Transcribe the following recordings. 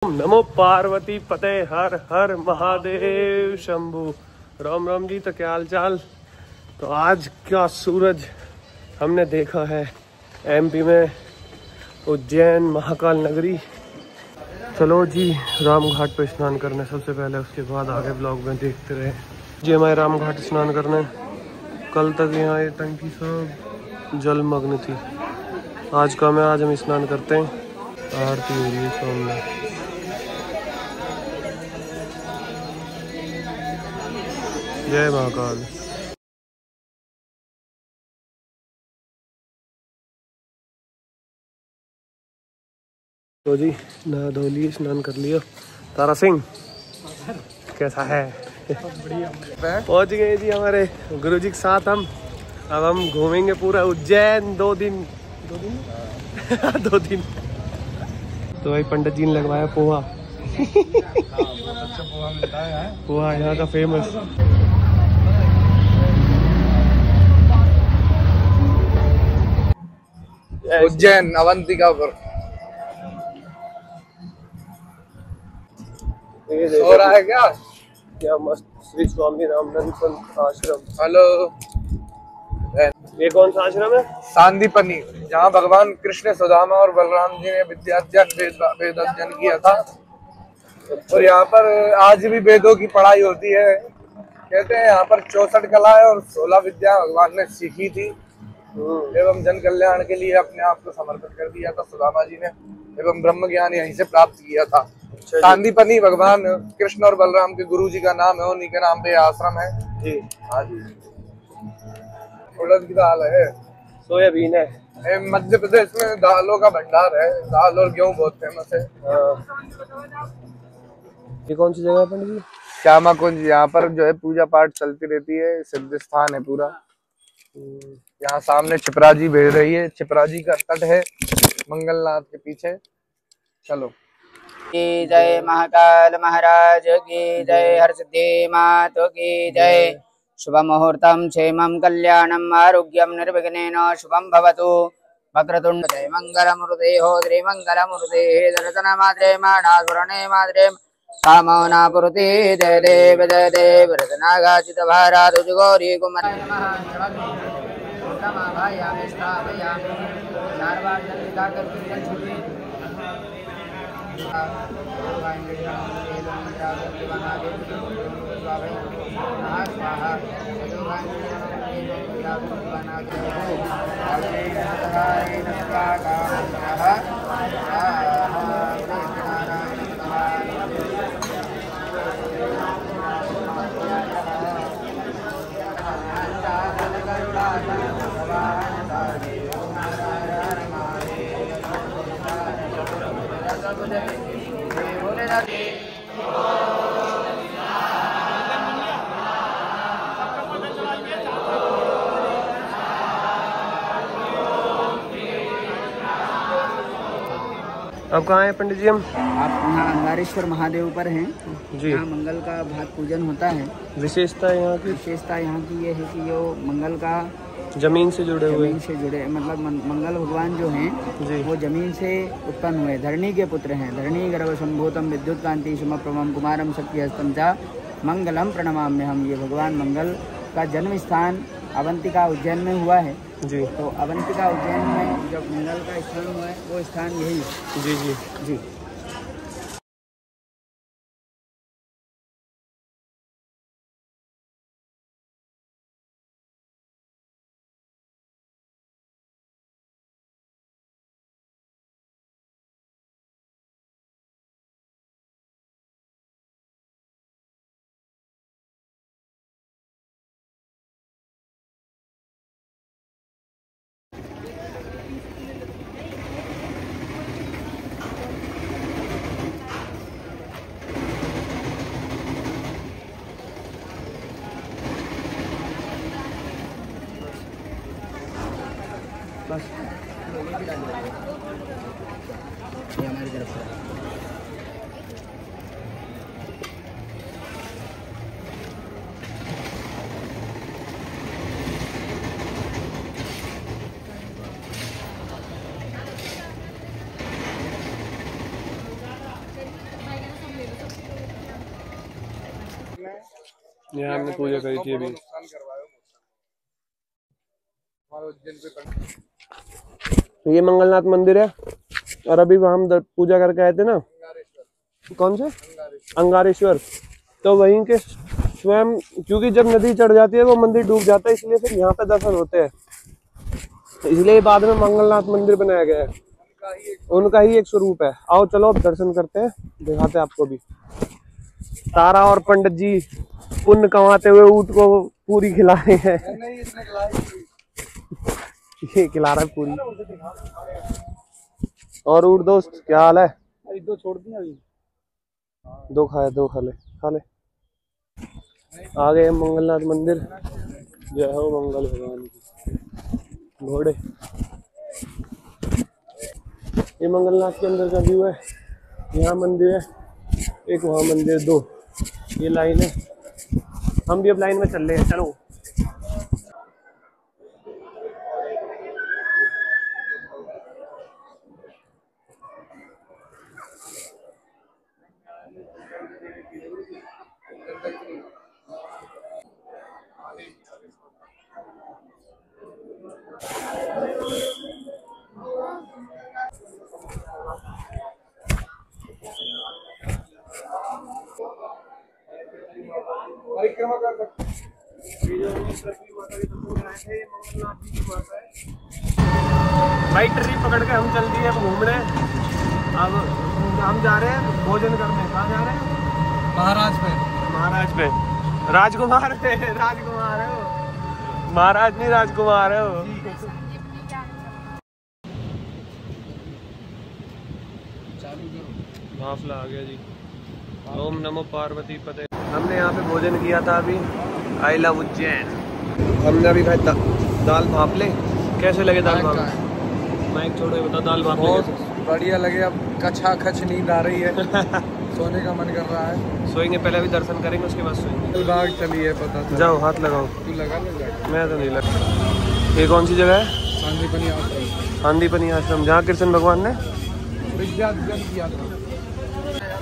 नमो पार्वती पते हर हर महादेव शंभु। राम राम जी। तो क्या हाल चाल। तो आज का सूरज हमने देखा है एमपी में उज्जैन महाकाल नगरी। चलो जी राम घाट पे स्नान करने सबसे पहले, उसके बाद आगे ब्लॉग में देखते रहे जी। हमारे राम घाट स्नान करने, कल तक यहाँ ये टंकी सब जलमग्न थी। आज का में आज हम स्नान करते हैं। आरती हो रही है सामने। जय महाकाल। तो जी नहा धो लिए, स्नान कर लिया। तारा सिंह कैसा है? पहुंच गए जी हमारे गुरुजी के साथ हम। अब हम घूमेंगे पूरा उज्जैन 2 दिन 2 दिन। तो भाई पंडित जी ने लगवाया पोहा। पोहा यहाँ का फेमस। उज्जैन अवंतिकापुर हो रहा है क्या? क्या मस्त श्री स्वामी रामनंद पंत आश्रम। हेलो, ये कौन सा आश्रम है? सांदीपनी, जहाँ भगवान कृष्ण, सुदामा और बलराम जी ने वेद अध्ययन किया था। और यहाँ पर आज भी वेदों की पढ़ाई होती है। कहते हैं यहाँ पर 64 कलाएं और 16 विद्या भगवान ने सीखी थी एवं जन कल्याण के लिए अपने आप को समर्पित कर दिया था सुदामा जी ने, एवं ब्रह्म ज्ञान यहीं से प्राप्त किया था। सांदीपनी भगवान कृष्ण और बलराम के गुरु जी का नाम है, उन्हीं के नाम पे आश्रम है जी। हाँ जी। उड़द की दाल है, सोयाबीन है। मध्य प्रदेश में दालों का भंडार है। दाल और गेहूं बहुत फेमस है। ये कौन सी जगह है पंडित जी? श्यामा कुंज, यहाँ पर जो है पूजा पाठ चलती रहती है। सिद्ध स्थान है पूरा। यहाँ सामने छिपरा जी बह रही है। छिपरा जी का तट है मंगलनाथ के पीछे। चलो। की जय महाकाल महाराज की जय, हर सिद्धि मातु की जय। शुभ मुहूर्तम क्षेमं कल्याणम आरोग्यम निर्विघ्नेन शुभम भवतु। वक्रतुंड जय मंगलमूर्ते होद्री मंगलमूर्ते दर्शन मात्रे मानासुरणे मात्रे कामना पुरुते। जय देव रत्नागाचित भारादुज गौरी कुमार। अब कहाँ है पंडित जी हम? आप यहाँ अंगारेश्वर महादेव पर हैं जी। यहाँ मंगल का भाग पूजन होता है। विशेषता यहाँ की? विशेषता यहाँ की ये है कि जो मंगल का जमीन से जुड़े हुए, जमीन से जुड़े, मतलब मंगल भगवान जो हैं जी, वो जमीन से उत्पन्न हुए, धरणी के पुत्र हैं। धरणी गर्भ संभूतम विद्युत कांति सुम प्रभम कुमारम शक्ति हस्तम चा मंगलम प्रणमाम्य हम। ये भगवान मंगल का जन्म स्थान अवंतिका उज्जैन में हुआ है जी। तो अवंतिका उज्जैन में जब मंगल का स्थान हुआ है वो स्थान यही है। जी जी जी। बस ये हमारी तरफ से। यहाँ हमने पूजा करी थी अभी। नुकसान करवाया हमारे उज्जैन पे। ये मंगलनाथ मंदिर है और अभी हम पूजा करके आए थे ना, कौन से अंगारेश्वर, तो वहीं के स्वयं, क्योंकि जब नदी चढ़ जाती है वो मंदिर डूब जाता है, इसलिए फिर यहाँ पे दर्शन होते हैं, इसलिए बाद में मंगलनाथ मंदिर बनाया गया है। उनका ही एक स्वरूप है। आओ चलो अब दर्शन करते हैं, दिखाते हैं आपको भी। तारा और पंडित जी पुण्य कमाते हुए ऊँट को पूरी खिला रहे हैं। ये खिला रहा है पूरी। और ऊँट दोस्त क्या हाल है? दो छोड़ दिया अभी, दो खाए, दो खा ले, खा ले। आ गए मंगलनाथ मंदिर। जय हो मंगल भगवान की। घोड़े, ये मंगलनाथ के अंदर का व्यू है। यहाँ मंदिर है एक, वहाँ मंदिर दो, ये लाइन है। हम भी अब लाइन में चल रहे हैं, चलो। परिक्रमा कर सकते। भाई ट्री पकड़ के हम चल दिए अब घूमने। अब हम जा रहे हैं भोजन करने। कहाँ जा रहे हैं? महाराज पे। महाराज पे। राजकुमार है, राजकुमार है वो, महाराज नहीं राजकुमार है वो। भाफला आ गया जी। ओम नमो पार्वती पते। हमने यहाँ पे भोजन किया था अभी। I love Ujjain. हमने अभी खाए दाल भाफले। कैसे लगे दाल भाफले? माइक छोड़ो, बता दाल भाफले कैसे? बढ़िया लगे। अब कच्छा खच नींद आ रही है। सोने का मन कर रहा है। सोएंगे पहले, अभी दर्शन करेंगे उसके बाद सोएंगे। बाग चलिए पता चला। जाओ हाथ लगाओ। तू लगा ले जाके। मैं तो नहीं लगा। ये कौन सी जगह है? सांदीपनी आश्रम। सांदीपनी आश्रम, जहाँ कृष्ण भगवान ने विद्यार्जन किया था।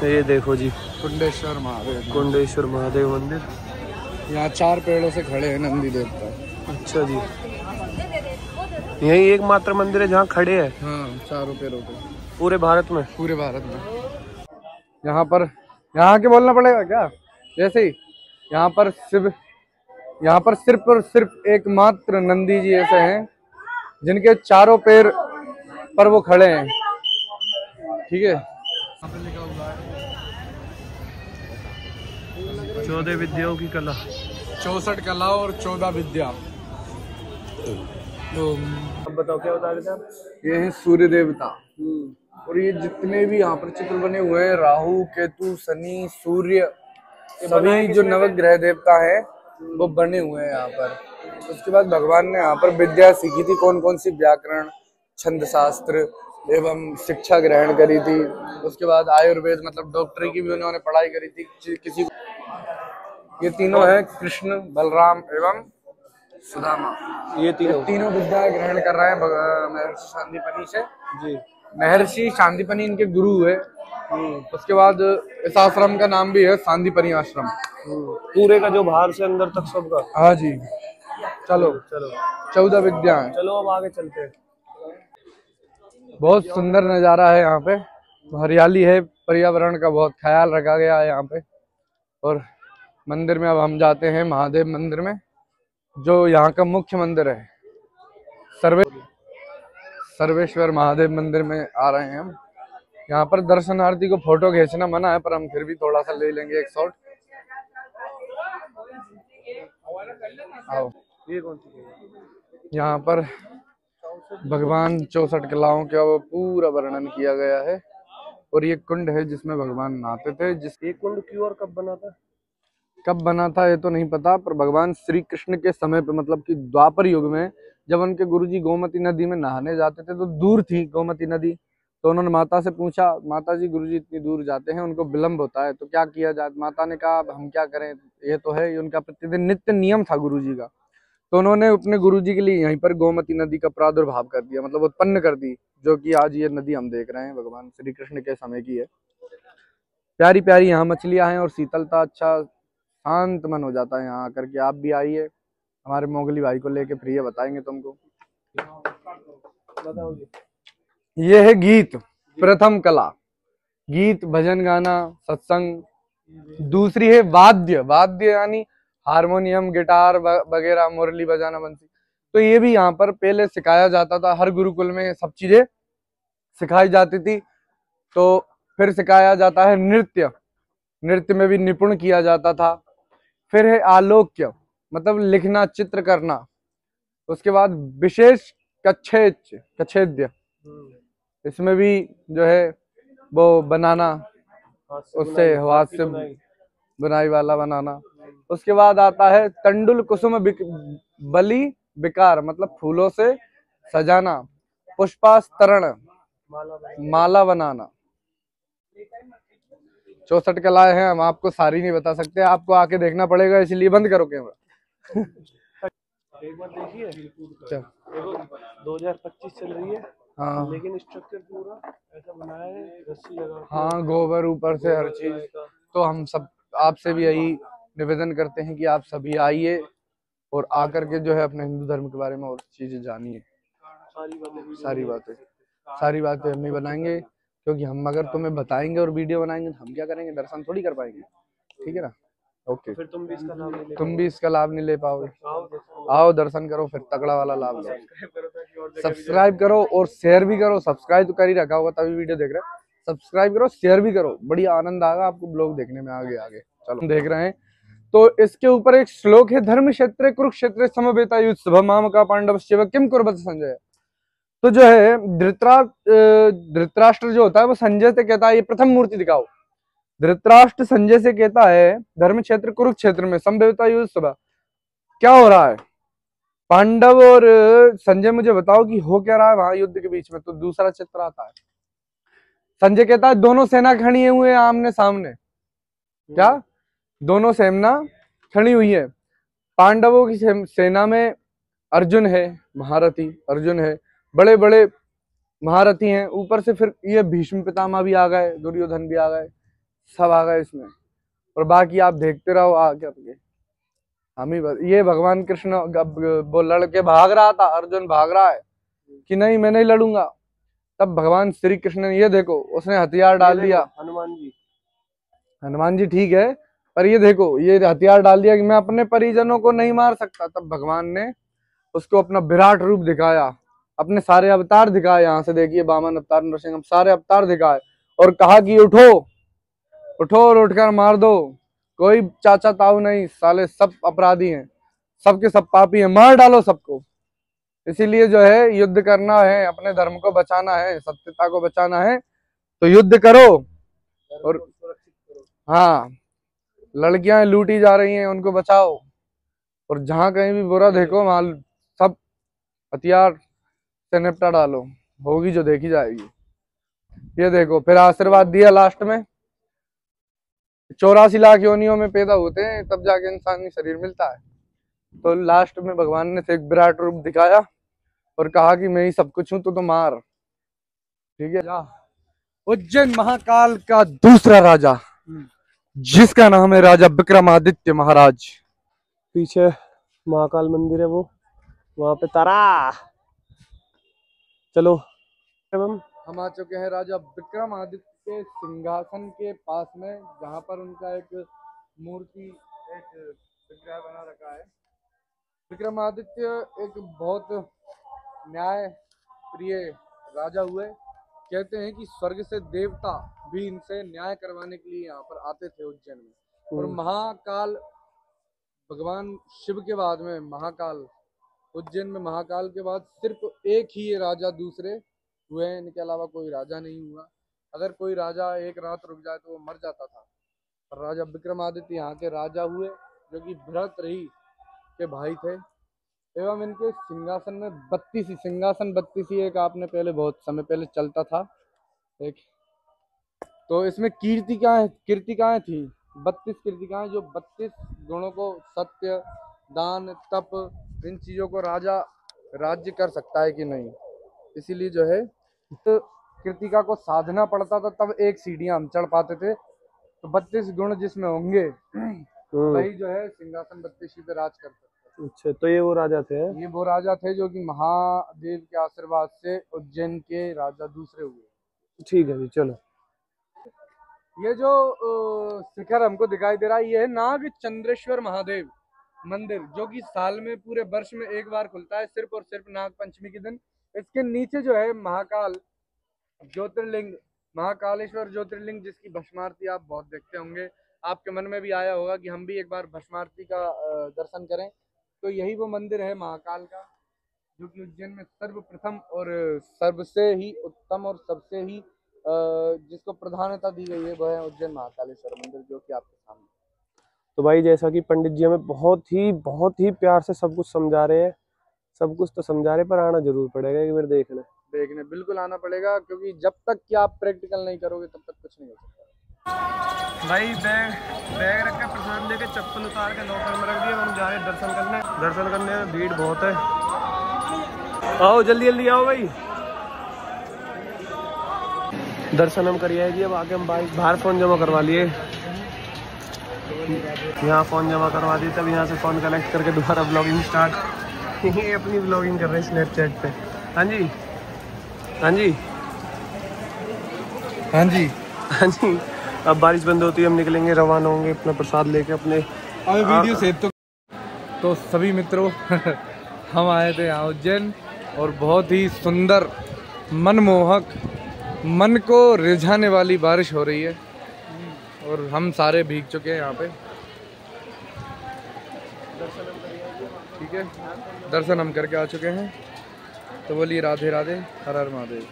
ये देखो जी, कुंडेश्वर महादेव। कुंडेश्वर महादेव मंदिर। यहाँ 4 पेड़ों से खड़े हैं नंदी देवता। अच्छा जी, यही एकमात्र मंदिर है जहाँ खड़े हैं? हाँ, 4 पेड़ों पे पूरे भारत में? पूरे भारत में। यहाँ पर, यहाँ के बोलना पड़ेगा क्या? जैसे ही यहाँ पर सिर्फ और सिर्फ एकमात्र नंदी जी ऐसे हैं जिनके 4 पैर पर वो खड़े हैं। ठीक है। 14 विद्याओं की कला। 64 कला और 14 विद्या। तो अब बताओ क्या बता रहे थे आप? ये है सूर्य देवता। और ये जितने भी यहाँ पर चित्र बने हुए हैं, राहु, केतु, शनि, सूर्य, सभी जो नवग्रह देवता हैं वो बने हुए हैं यहाँ पर। उसके बाद भगवान ने यहाँ पर विद्या सीखी थी, कौन कौन सी? व्याकरण, छंद शास्त्र एवं शिक्षा ग्रहण करी थी। उसके बाद आयुर्वेद मतलब डॉक्टरी की भी उन्होंने पढ़ाई करी थी। किसी को ये तीनों है, कृष्ण, बलराम एवं सुदामा। ये तीनों विद्या ग्रहण कर रहे हैं महर्षि सांदीपनी से जी। महर्षि सांदीपनी इनके गुरु है। उसके बाद इस आश्रम का नाम भी है सांदीपनी आश्रम। पूरे का जो बाहर से अंदर तक सबका? हाँ जी। चलो चलो 14 विद्या है। चलो अब आगे चलते हैं। बहुत सुंदर नज़ारा है यहाँ पे, हरियाली है, पर्यावरण का बहुत ख्याल रखा गया है यहाँ पे। और मंदिर में अब हम जाते हैं महादेव मंदिर में, जो यहाँ का मुख्य मंदिर है। सर्वेश्वर महादेव मंदिर में आ रहे हैं हम। यहाँ पर दर्शनार्थी को फोटो खींचना मना है, पर हम फिर भी थोड़ा सा ले लेंगे एक शॉट। आओ। ये कौन सी? यहाँ पर भगवान 64 कलाओं का वो पूरा वर्णन किया गया है। और ये कुंड है जिसमें भगवान नहाते थे। ये कुंड क्यों और कब बना था? कब बना था ये तो नहीं पता, पर भगवान श्री कृष्ण के समय पे मतलब कि द्वापर युग में जब उनके गुरुजी गोमती नदी में नहाने जाते थे तो दूर थी गोमती नदी, तो उन्होंने माता से पूछा, माता जी गुरुजी इतनी दूर जाते हैं, उनको विलम्ब होता है, तो क्या किया जाए? माता ने कहा अब हम क्या करें, ये तो है, ये उनका प्रतिदिन नित्य नियम था गुरुजी का। तो उन्होंने अपने गुरुजी के लिए यहीं पर गोमती नदी का प्रादुर्भाव कर दिया, मतलब उत्पन्न कर दी, जो कि आज ये नदी हम देख रहे हैं भगवान श्री कृष्ण के समय की है। प्यारी प्यारी यहाँ मछलियां हैं और शीतलता, अच्छा शांत मन हो जाता है यहाँ आकर के। आप भी आइए, हमारे मोगली भाई को लेके फ्री है, बताएंगे तुमको। ये है गीत, प्रथम कला, गीत भजन गाना सत्संग। दूसरी है वाद्य, वाद्य यानी हारमोनियम गिटार वगैरह, मुरली बजाना, बंसी। तो ये भी यहाँ पर पहले सिखाया जाता था, हर गुरुकुल में सब चीजें सिखाई जाती थी। तो फिर सिखाया जाता है नृत्य, नृत्य में भी निपुण किया जाता था। फिर है आलोक्य, मतलब लिखना, चित्र करना। उसके बाद विशेष कच्छेद्य, इसमें भी जो है वो बनाना, उससे हाथ से बुनाई वाला बनाना। उसके बाद आता है तंडुल कुसुम बलि विकार, मतलब फूलों से सजाना। पुष्पास्तरण, माला बनाना। 64 कलाएं हैं, हम आपको सारी नहीं बता सकते, आपको आके देखना पड़ेगा, इसलिए बंद करो कैमरा। एक बार देखिए, देखो 2025 चल रही है, हाँ लेकिन स्ट्रक्चर पूरा ऐसा बनाया है, रस्सी लगा। हाँ, गोबर ऊपर से हर चीज। तो हम सब आपसे भी यही निवेदन करते हैं कि आप सभी आइए और आकर के जो है अपने हिंदू धर्म के बारे में और चीजें जानिए। सारी बातें हम नहीं बनाएंगे, क्योंकि हम अगर तुम्हें बताएंगे और वीडियो बनाएंगे तो हम क्या करेंगे, दर्शन थोड़ी कर पाएंगे। ठीक है ना? ओके, फिर तुम भी इसका लाभ नहीं ले पाओगे। आओ दर्शन करो, फिर तगड़ा वाला लाभ लो। सब्सक्राइब करो और शेयर भी करो। सब्सक्राइब तो कर ही रखा होगा तभी वीडियो देख रहे हैं। सब्सक्राइब करो, शेयर भी करो, बड़ी आनंद आएगा आपको ब्लॉग देखने में। आगे आगे चलो, देख रहे हैं। तो इसके ऊपर एक श्लोक है, धर्म क्षेत्र कुरुक्षेत्र समवेता युत्सव माम का पांडव शिव किम कुर्वत संजय। तो जो है धृतराष्ट्र जो होता है वो संजय से कहता है ये प्रथम मूर्ति दिखाओ। धृतराष्ट्र संजय से कहता है धर्म क्षेत्र कुरुक्षेत्र में समवेता युत्सव क्या हो रहा है। पांडव और संजय मुझे बताओ कि हो क्या रहा है वहां युद्ध के बीच में। तो दूसरा चित्र आता है, संजय कहता है दोनों सेना खड़ी हुए हैं आमने सामने। क्या? दोनों सेना खड़ी हुई है। पांडवों की सेना में अर्जुन है, महारथी अर्जुन है, बड़े बड़े महारथी हैं। ऊपर से फिर ये भीष्म पितामह भी आ गए, दुर्योधन भी आ गए, सब आ गए इसमें। और बाकी आप देखते रहो आगे। हम ही ये भगवान कृष्ण वो लड़के भाग रहा था, अर्जुन भाग रहा है कि नहीं मैं नहीं लड़ूंगा। तब भगवान श्री कृष्ण ने, ये देखो उसने हथियार डाल दिया। हनुमान जी ठीक है, पर ये देखो ये हथियार डाल दिया कि मैं अपने परिजनों को नहीं मार सकता। तब भगवान ने उसको अपना विराट रूप दिखाया, अपने सारे अवतार दिखाए। यहाँ से देखिए, वामन अवतार, नरसिंह, सारे अवतार दिखाए और कहा कि उठो उठो और उठकर मार दो। कोई चाचा ताऊ नहीं, साले सब अपराधी हैं, सबके सब पापी हैं, मार डालो सबको। इसीलिए जो है युद्ध करना है, अपने धर्म को बचाना है, सत्यता को बचाना है, तो युद्ध करो। और हाँ, लड़कियां लूटी जा रही हैं, उनको बचाओ। और जहां कहीं भी बुरा देखो वहां सब हथियार से निपटा डालो, होगी जो देखी जाएगी। ये देखो, फिर आशीर्वाद दिया लास्ट में। 84 लाख योनियों में पैदा होते हैं तब जाके इंसानी शरीर मिलता है। तो लास्ट में भगवान ने एक विराट रूप दिखाया और कहा कि मैं ही सब कुछ हूं, तो मार। ठीक है। उज्जैन महाकाल का दूसरा राजा, जिसका नाम है राजा विक्रमादित्य महाराज। पीछे महाकाल मंदिर है, वो वहां पे तारा। चलो हम आ चुके हैं राजा विक्रमादित्य के सिंहासन के पास में, जहां पर उनका एक मूर्ति, एक विग्रह बना रखा है। विक्रमादित्य एक बहुत न्याय प्रिय राजा हुए। कहते हैं कि स्वर्ग से देवता भी इनसे न्याय करवाने के लिए यहाँ पर आते थे उज्जैन में। और महाकाल, भगवान शिव के बाद में महाकाल, उज्जैन में महाकाल के बाद सिर्फ एक ही ये राजा दूसरे हुए हैं, इनके अलावा कोई राजा नहीं हुआ। अगर कोई राजा एक रात रुक जाए तो वो मर जाता था। और राजा विक्रमादित्य यहाँ के राजा हुए, जो कि भरतरी के भाई थे। एवं इनके सिंहासन में 32 सिंहासन, 32 एक आपने पहले बहुत समय पहले चलता था एक। तो इसमें कीर्तिकाएं थी, 32 कीर्तिकाएं, जो 32 गुणों को, सत्य, दान, तप, इन चीजों को राजा राज्य कर सकता है कि नहीं। इसीलिए जो है तो कीर्तिका को साधना पड़ता था, तब एक सीढ़ियां हम चढ़ पाते थे। तो 32 गुण जिसमें होंगे वही जो है सिंहासन बत्तीसी पे राज करते थे। अच्छा, तो ये वो राजा थे? ये वो राजा थे जो कि महादेव के आशीर्वाद से उज्जैन के राजा दूसरे हुए। ठीक है जी, चलो। ये जो शिखर हमको दिखाई दे रहा है, ये है नाग चंद्रेश्वर महादेव मंदिर, जो कि साल में पूरे वर्ष में एक बार खुलता है, सिर्फ और सिर्फ नाग पंचमी के दिन। इसके नीचे जो है महाकाल ज्योतिर्लिंग, महाकालेश्वर ज्योतिर्लिंग, जिसकी भस्मारती आप बहुत देखते होंगे। आपके मन में भी आया होगा कि हम भी एक बार भस्मारती का दर्शन करें। तो यही वो मंदिर है महाकाल का, जो कि उज्जैन में सर्वप्रथम और सबसे ही उत्तम और सबसे ही जिसको प्रधानता दी गई है, वह है उज्जैन महाकालेश्वर मंदिर, जो कि आपके सामने। तो भाई जैसा कि पंडित जी हमें बहुत ही प्यार से सब कुछ समझा रहे हैं, सब कुछ तो समझा रहे, पर आना जरूर पड़ेगा एक बार देखने बिल्कुल आना पड़ेगा, क्योंकि जब तक कि आप प्रैक्टिकल नहीं करोगे तब तक कुछ नहीं हो सकता। भाई बैग रख के प्रसाद लेके चप्पल उतार के लॉकर में रख दिए। हम जा रहे हैं दर्शन करने में भीड़ बहुत है। आओ जल्दी आओ भाई, दर्शन हम करिए जी। अब आके हम बाहर फ़ोन जमा करवा लिए, यहाँ फ़ोन जमा करवा दिए, तब यहाँ से फ़ोन कलेक्ट करके दोबारा ब्लॉगिंग स्टार्ट। ये अपनी ब्लॉगिंग कर रहे हैं स्नैपचैट पे। हाँ जी। अब बारिश बंद होती है, हम निकलेंगे, रवाना होंगे अपना प्रसाद लेके अपने। वीडियो सेव तो सभी मित्रों हम आए थे यहाँ उज्जैन, और बहुत ही सुंदर, मनमोहक, मन को रिझाने वाली बारिश हो रही है, और हम सारे भीग चुके हैं यहाँ पे। ठीक है, दर्शन हम करके आ चुके हैं। तो बोलिए राधे राधे, हर हर महादेव।